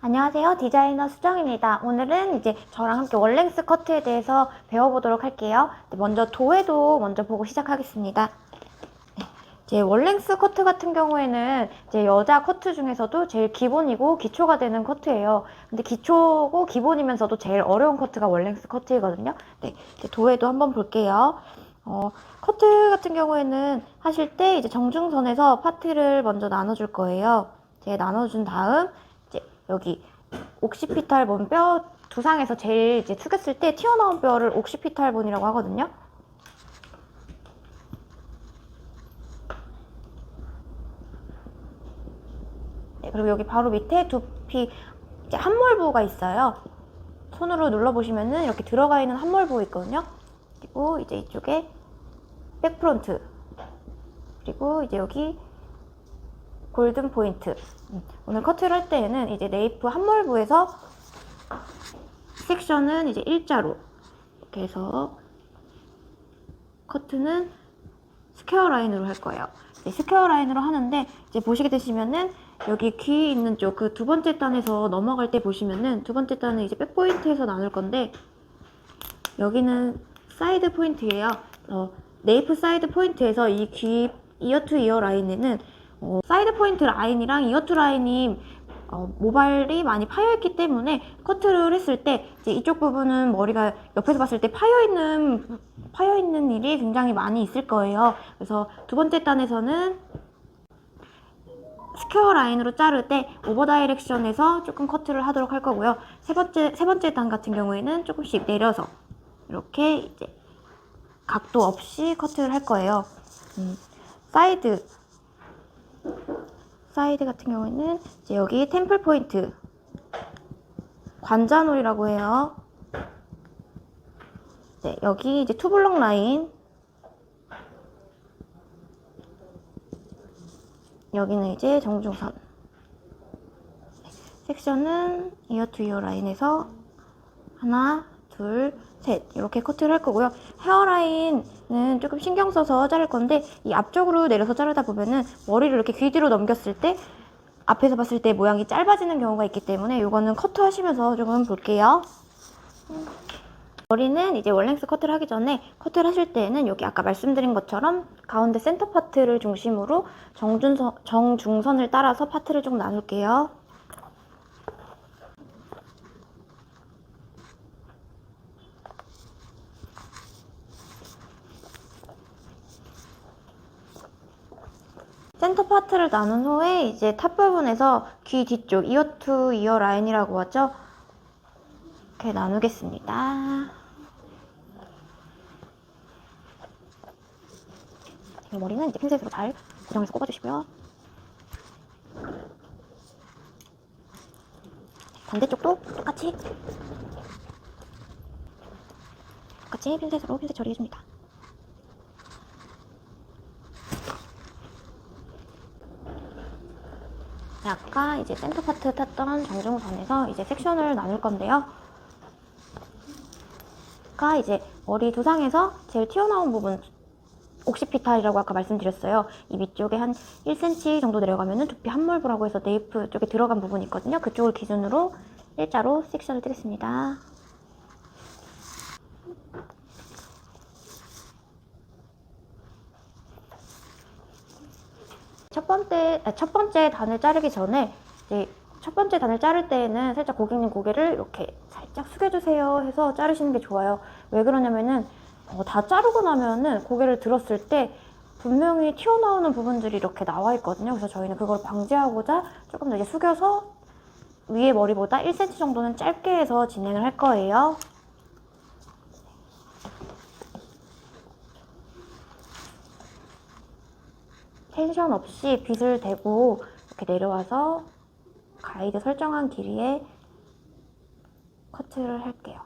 안녕하세요. 디자이너 수정입니다. 오늘은 이제 저랑 함께 월랭스 커트에 대해서 배워보도록 할게요. 먼저 도해도 먼저 보고 시작하겠습니다. 이제 월랭스 커트 같은 경우에는 이제 여자 커트 중에서도 제일 기본이고 기초가 되는 커트예요. 근데 기초고 기본이면서도 제일 어려운 커트가 월랭스 커트이거든요. 네, 이제 도해도 한번 볼게요. 커트 같은 경우에는 하실 때 이제 정중선에서 파트를 먼저 나눠줄 거예요. 이제 나눠준 다음 여기 옥시피탈 본 뼈 두상에서 제일 이제 숙였을 때 튀어나온 뼈를 옥시피탈 본이라고 하거든요. 네, 그리고 여기 바로 밑에 두피 이제 함몰부가 있어요. 손으로 눌러보시면은 이렇게 들어가 있는 함몰부 있거든요. 그리고 이제 이쪽에 백프론트, 그리고 이제 여기 골든 포인트. 오늘 커트를 할 때에는 이제 네이프 함몰부에서 섹션은 이제 일자로 이렇게 해서 커트는 스퀘어 라인으로 할 거예요. 스퀘어 라인으로 하는데 이제 보시게 되시면은 여기 귀 있는 쪽 그 두 번째 단에서 넘어갈 때 보시면은 두 번째 단은 이제 백 포인트에서 나눌 건데 여기는 사이드 포인트예요. 네이프 사이드 포인트에서 이 귀 이어 투 이어 라인에는 사이드 포인트 라인이랑 이어 투 라인이 모발이 많이 파여있기 때문에 커트를 했을 때 이제 이쪽 부분은 머리가 옆에서 봤을 때 파여있는 일이 굉장히 많이 있을 거예요. 그래서 두 번째 단에서는 스퀘어 라인으로 자를 때 오버 다이렉션에서 조금 커트를 하도록 할 거고요. 세 번째 단 같은 경우에는 조금씩 내려서 이렇게 이제 각도 없이 커트를 할 거예요. 사이드 같은 경우에는 이제 여기 템플 포인트 관자놀이라고 해요. 네, 여기 이제 투블럭 라인, 여기는 이제 정중선. 섹션은 이어 투 이어 라인에서 하나, 둘, 셋 이렇게 커트를 할 거고요. 헤어라인은 조금 신경 써서 자를 건데 이 앞쪽으로 내려서 자르다 보면은 머리를 이렇게 귀 뒤로 넘겼을 때 앞에서 봤을 때 모양이 짧아지는 경우가 있기 때문에 이거는 커트 하시면서 조금 볼게요. 머리는 이제 월랭스 커트를 하기 전에 커트를 하실 때에는 여기 아까 말씀드린 것처럼 가운데 센터 파트를 중심으로 정중선을 따라서 파트를 좀 나눌게요. 센터 파트를 나눈 후에 이제 탑 부분에서 귀 뒤쪽 이어 투 이어 라인이라고 하죠. 이렇게 나누겠습니다. 이 머리는 이제 핀셋으로 잘 고정해서 꼽아주시고요. 반대쪽도 똑같이 핀셋으로 핀셋 처리해줍니다. 아까 이제 센터 파트 탔던 정중선에서 이제 섹션을 나눌 건데요. 아까 이제 머리 두상에서 제일 튀어나온 부분 옥시피탈이라고 아까 말씀드렸어요. 이 위쪽에 한 1cm 정도 내려가면은 두피 함몰부라고 해서 네이프 쪽에 들어간 부분이 있거든요. 그쪽을 기준으로 일자로 섹션을 뜨겠습니다. 첫 번째 단을 자르기 전에 이제 첫 번째 단을 자를 때에는 살짝 고객님 고개를 이렇게 살짝 숙여주세요 해서 자르시는 게 좋아요. 왜 그러냐면은 다 자르고 나면은 고개를 들었을 때 분명히 튀어나오는 부분들이 이렇게 나와 있거든요. 그래서 저희는 그걸 방지하고자 조금 더 이제 숙여서 위에 머리보다 1cm 정도는 짧게 해서 진행을 할 거예요. 텐션 없이 빗을 대고 이렇게 내려와서 가이드 설정한 길이에 커트를 할게요.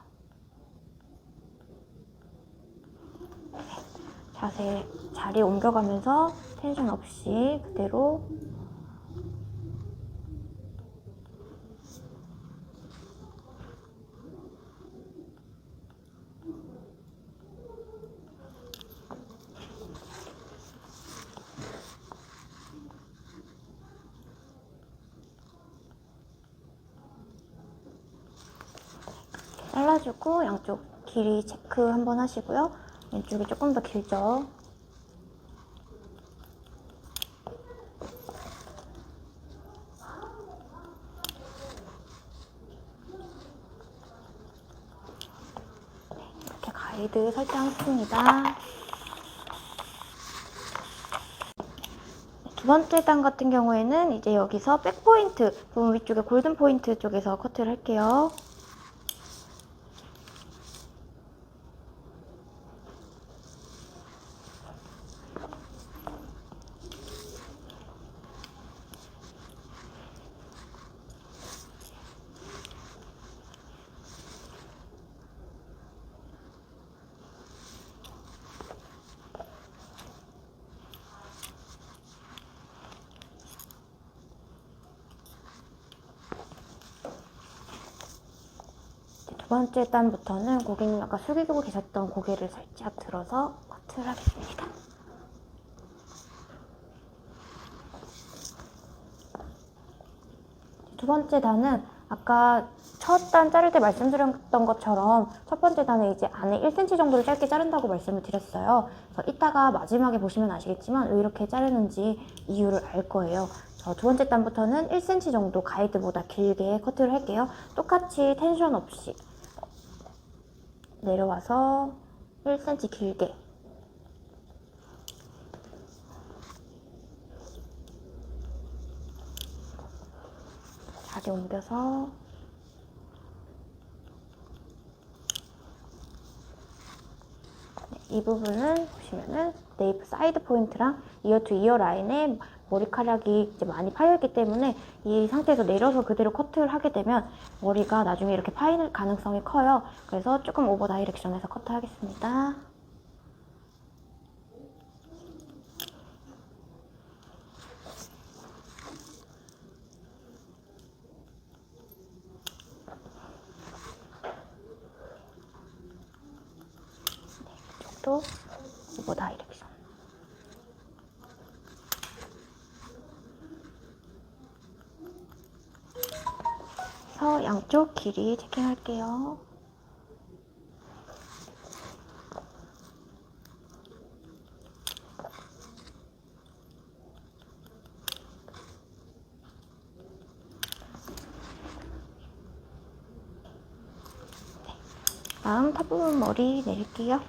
자리 옮겨가면서 텐션 없이 그대로 잘라주고 양쪽 길이 체크 한번 하시고요. 왼쪽이 조금 더 길죠. 이렇게 가이드 설정했습니다. 두 번째 단 같은 경우에는 이제 여기서 백포인트 부분 위쪽에 골든 포인트 쪽에서 커트를 할게요. 두 번째 단부터는 고객님 아까 숙이고 계셨던 고개를 살짝 들어서 커트를 하겠습니다. 두 번째 단은 아까 첫 단 자를 때 말씀드렸던 것처럼 첫 번째 단은 이제 안에 1cm 정도를 짧게 자른다고 말씀을 드렸어요. 그래서 이따가 마지막에 보시면 아시겠지만 왜 이렇게 자르는지 이유를 알 거예요. 두 번째 단부터는 1cm 정도 가이드보다 길게 커트를 할게요. 똑같이 텐션 없이 내려와서 1cm 길게 자리 옮겨서 이 부분은 보시면은 네이프 사이드 포인트랑 이어 투 이어 라인에 머리카락이 이제 많이 파여있기 때문에 이 상태에서 내려서 그대로 커트를 하게 되면 머리가 나중에 이렇게 파일 가능성이 커요. 그래서 조금 오버 다이렉션에서 커트하겠습니다. 이쪽도 오버 다이렉션. 그래서 양쪽 길이 체킹할게요. 다음 탑부분 머리 내릴게요.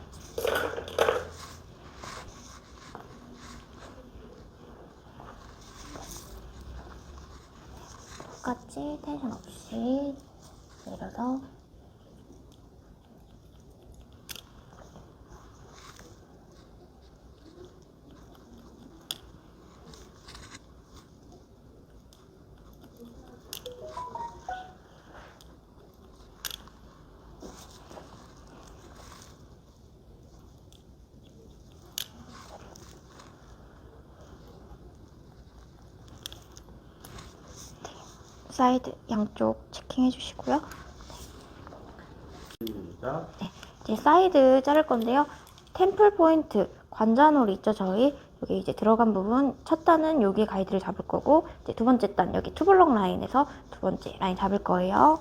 똑같이 텐션 없이 내려서 사이드 양쪽 체킹해 주시고요. 네, 이제 사이드 자를 건데요. 템플 포인트, 관자놀이 있죠, 저희. 여기 이제 들어간 부분, 첫 단은 여기 가이드를 잡을 거고, 이제 두 번째 단, 여기 투블럭 라인에서 두 번째 라인 잡을 거예요.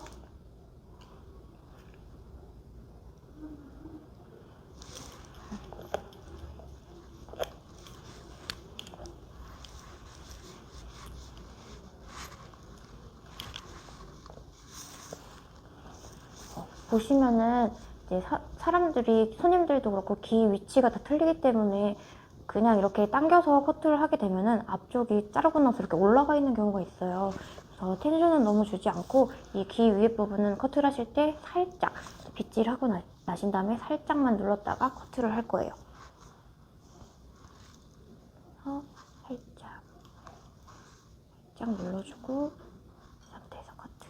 보시면은 이제 사람들이 손님들도 그렇고 귀 위치가 다 틀리기 때문에 그냥 이렇게 당겨서 커트를 하게 되면은 앞쪽이 자르고 나서 이렇게 올라가 있는 경우가 있어요. 그래서 텐션은 너무 주지 않고 이 귀 위에 부분은 커트를 하실 때 살짝 빗질하고 나신 다음에 살짝만 눌렀다가 커트를 할 거예요. 살짝 눌러주고 이 상태에서 커트.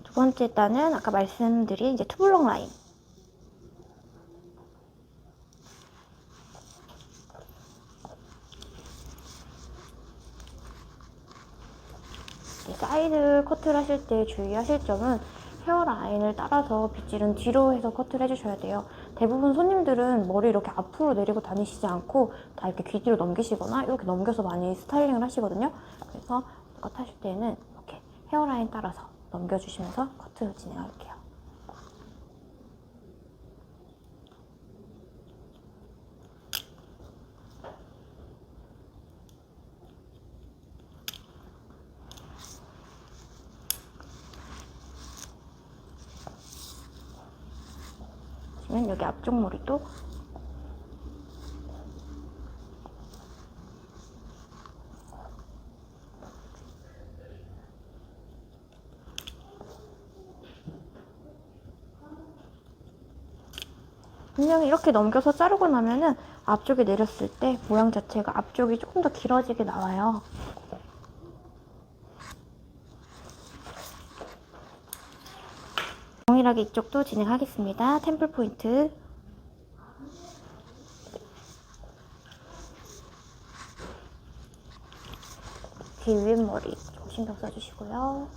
두 번째 단은 아까 말씀드린 이제 투블럭 라인. 사이드 커트를 하실 때 주의하실 점은 헤어라인을 따라서 빗질은 뒤로 해서 커트를 해주셔야 돼요. 대부분 손님들은 머리 이렇게 앞으로 내리고 다니시지 않고 다 이렇게 귀 뒤로 넘기시거나 이렇게 넘겨서 많이 스타일링을 하시거든요. 그래서 커트 하실 때는 이렇게 헤어라인 따라서 넘겨주시면서 커트 진행할게요. 여기 앞쪽 머리도 분명히 이렇게 넘겨서 자르고 나면은 앞쪽에 내렸을 때 모양 자체가 앞쪽이 조금 더 길어지게 나와요. 동일하게 이쪽도 진행하겠습니다. 템플 포인트. 귀 윗머리 좀 신경 써주시고요.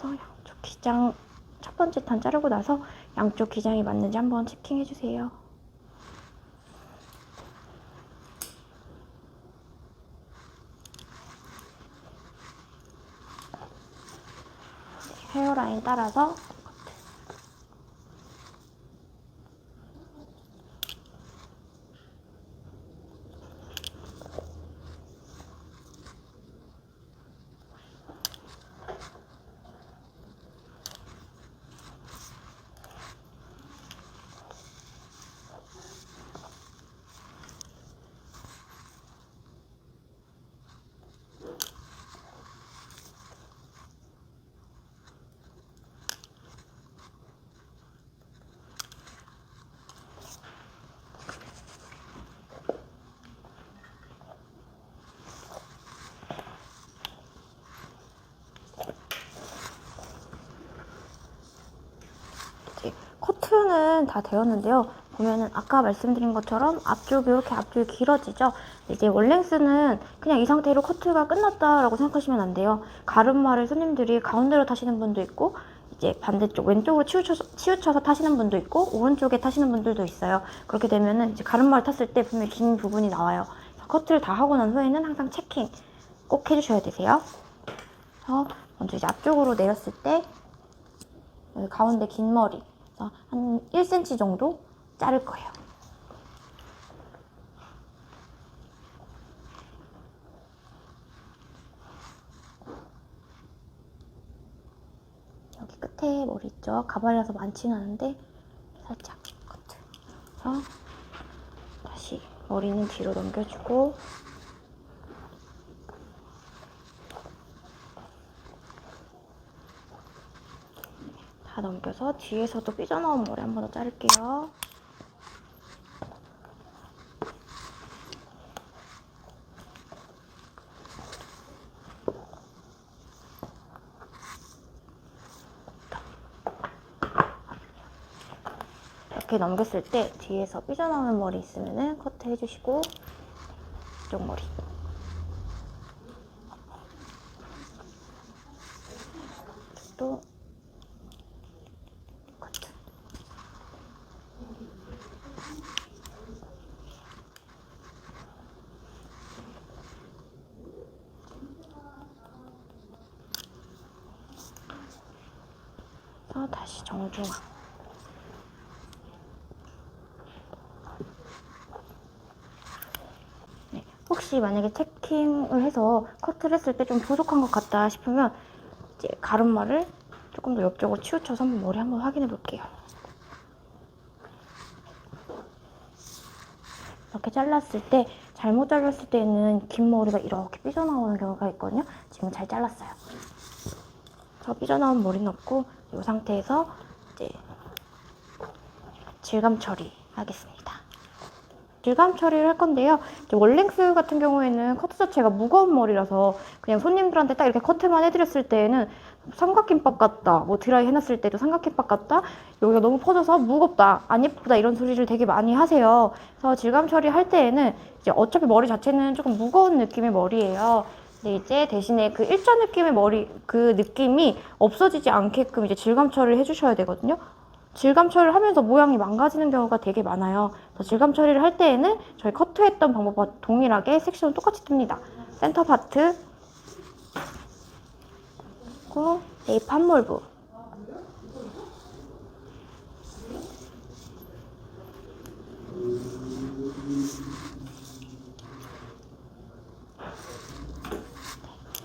양쪽 기장 첫 번째 단 자르고 나서 양쪽 기장이 맞는지 한번 체킹해주세요. 헤어라인 따라서 커트는 다 되었는데요. 보면은 아까 말씀드린 것처럼 앞쪽이 이렇게 앞쪽이 길어지죠. 이제 원랭스는 그냥 이 상태로 커트가 끝났다라고 생각하시면 안 돼요. 가르마를 손님들이 가운데로 타시는 분도 있고 이제 반대쪽 왼쪽으로 치우쳐서 타시는 분도 있고 오른쪽에 타시는 분들도 있어요. 그렇게 되면은 이제 가르마를 탔을 때 분명히 긴 부분이 나와요. 커트를 다 하고 난 후에는 항상 체킹 꼭 해주셔야 되세요. 그래서 먼저 이제 앞쪽으로 내렸을 때 여기 가운데 긴 머리 한 1cm 정도 자를 거예요. 여기 끝에 머리 있죠? 가발이라서 많지는 않은데 살짝 커트. 그래서 다시 머리는 뒤로 넘겨주고 다 넘겨서 뒤에서도 삐져나온 머리 한 번 더 자를게요. 이렇게 넘겼을 때 뒤에서 삐져나오는 머리 있으면 커트 해주시고 이쪽 머리 또 커트. 다시 정중앙. 네, 혹시 만약에 체킹을 해서 커트를 했을 때 좀 부족한 것 같다 싶으면 이제 가르마를 조금 더 옆쪽으로 치우쳐서 한번 머리 한번 확인해 볼게요. 이렇게 잘랐을 때 잘못 잘랐을 때는 긴 머리가 이렇게 삐져나오는 경우가 있거든요. 지금 잘 잘랐어요. 저 삐져나온 머리는 없고 이 상태에서 이제 질감 처리 하겠습니다. 질감 처리를 할 건데요. 이제 원랭스 같은 경우에는 커트 자체가 무거운 머리라서 그냥 손님들한테 딱 이렇게 커트만 해드렸을 때에는 삼각김밥 같다, 뭐 드라이 해놨을 때도 삼각김밥 같다, 여기가 너무 퍼져서 무겁다, 안 예쁘다 이런 소리를 되게 많이 하세요. 그래서 질감 처리할 때에는 이제 어차피 머리 자체는 조금 무거운 느낌의 머리예요. 근데 이제 대신에 그 일자 느낌의 머리, 그 느낌이 없어지지 않게끔 이제 질감 처리를 해주셔야 되거든요. 질감 처리를 하면서 모양이 망가지는 경우가 되게 많아요. 그래서 질감 처리를 할 때에는 저희 커트했던 방법과 동일하게 섹션은 똑같이 뜹니다. 센터 파트, 그리고 네이프 한몰부,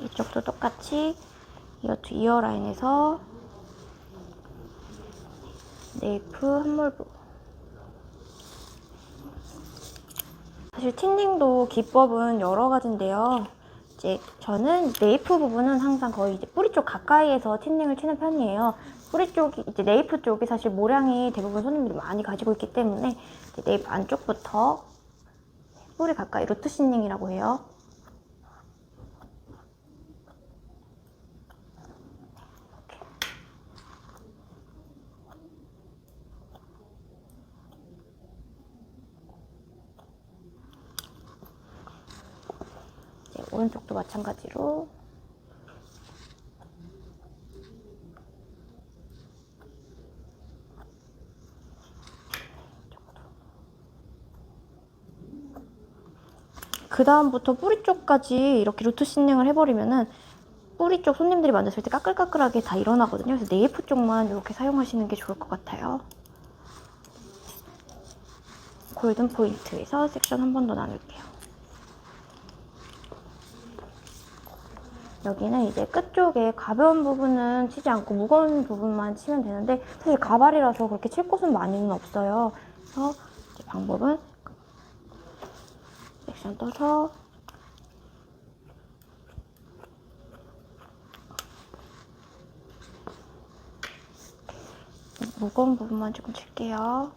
이쪽도 똑같이 이어 투 이어 라인에서 네이프 한몰부. 사실 틴닝도 기법은 여러 가지인데요. 이제 저는 네이프 부분은 항상 거의 이제 뿌리 쪽 가까이에서 틴닝을 치는 편이에요. 뿌리 쪽이 이제 네이프 쪽이 사실 모량이 대부분 손님들이 많이 가지고 있기 때문에 이제 네이프 안쪽부터 뿌리 가까이 루트 틴닝이라고 해요. 오른쪽도 마찬가지로 그 다음부터 뿌리 쪽까지 이렇게 루트 싱링을 해버리면은 뿌리 쪽 손님들이 만졌을 때 까끌까끌하게 다 일어나거든요. 그래서 네이프 쪽만 이렇게 사용하시는 게 좋을 것 같아요. 골든 포인트에서 섹션 한 번 더 나눌게요. 여기는 이제 끝쪽에 가벼운 부분은 치지 않고 무거운 부분만 치면 되는데 사실 가발이라서 그렇게 칠 곳은 많이는 없어요. 그래서 이제 방법은 섹션 떠서 무거운 부분만 조금 칠게요.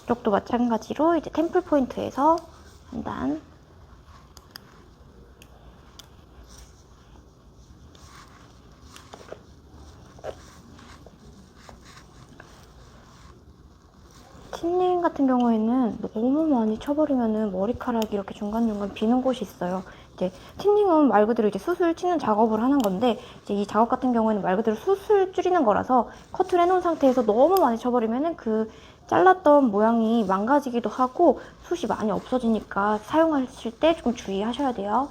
이쪽도 마찬가지로 이제 템플 포인트에서 한 단, 틴닝 같은 경우에는 너무 많이 쳐버리면은 머리카락이 이렇게 중간중간 비는 곳이 있어요. 이제 틴닝은 말 그대로 이제 숱을 치는 작업을 하는 건데 이제 이 작업 같은 경우에는 말 그대로 숱을 줄이는 거라서 커트를 해놓은 상태에서 너무 많이 쳐버리면은 그 잘랐던 모양이 망가지기도 하고 숱이 많이 없어지니까 사용하실 때 조금 주의하셔야 돼요.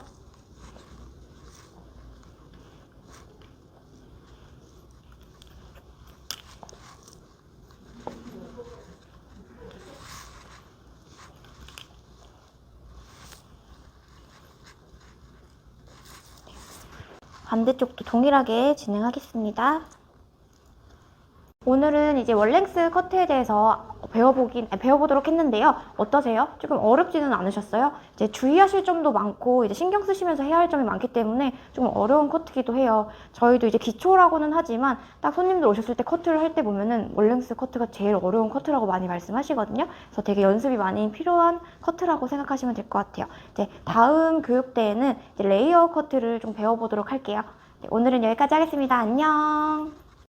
반대쪽도 동일하게 진행하겠습니다. 오늘은 이제 원랭스 커트에 대해서 배워보도록 했는데요. 어떠세요? 조금 어렵지는 않으셨어요? 이제 주의하실 점도 많고 이제 신경 쓰시면서 해야 할 점이 많기 때문에 조금 어려운 커트기도 해요. 저희도 이제 기초라고는 하지만 딱 손님들 오셨을 때 커트를 할 때 보면은 원랭스 커트가 제일 어려운 커트라고 많이 말씀하시거든요. 그래서 되게 연습이 많이 필요한 커트라고 생각하시면 될 것 같아요. 이제 다음 교육 때에는 이제 레이어 커트를 좀 배워보도록 할게요. 오늘은 여기까지 하겠습니다. 안녕.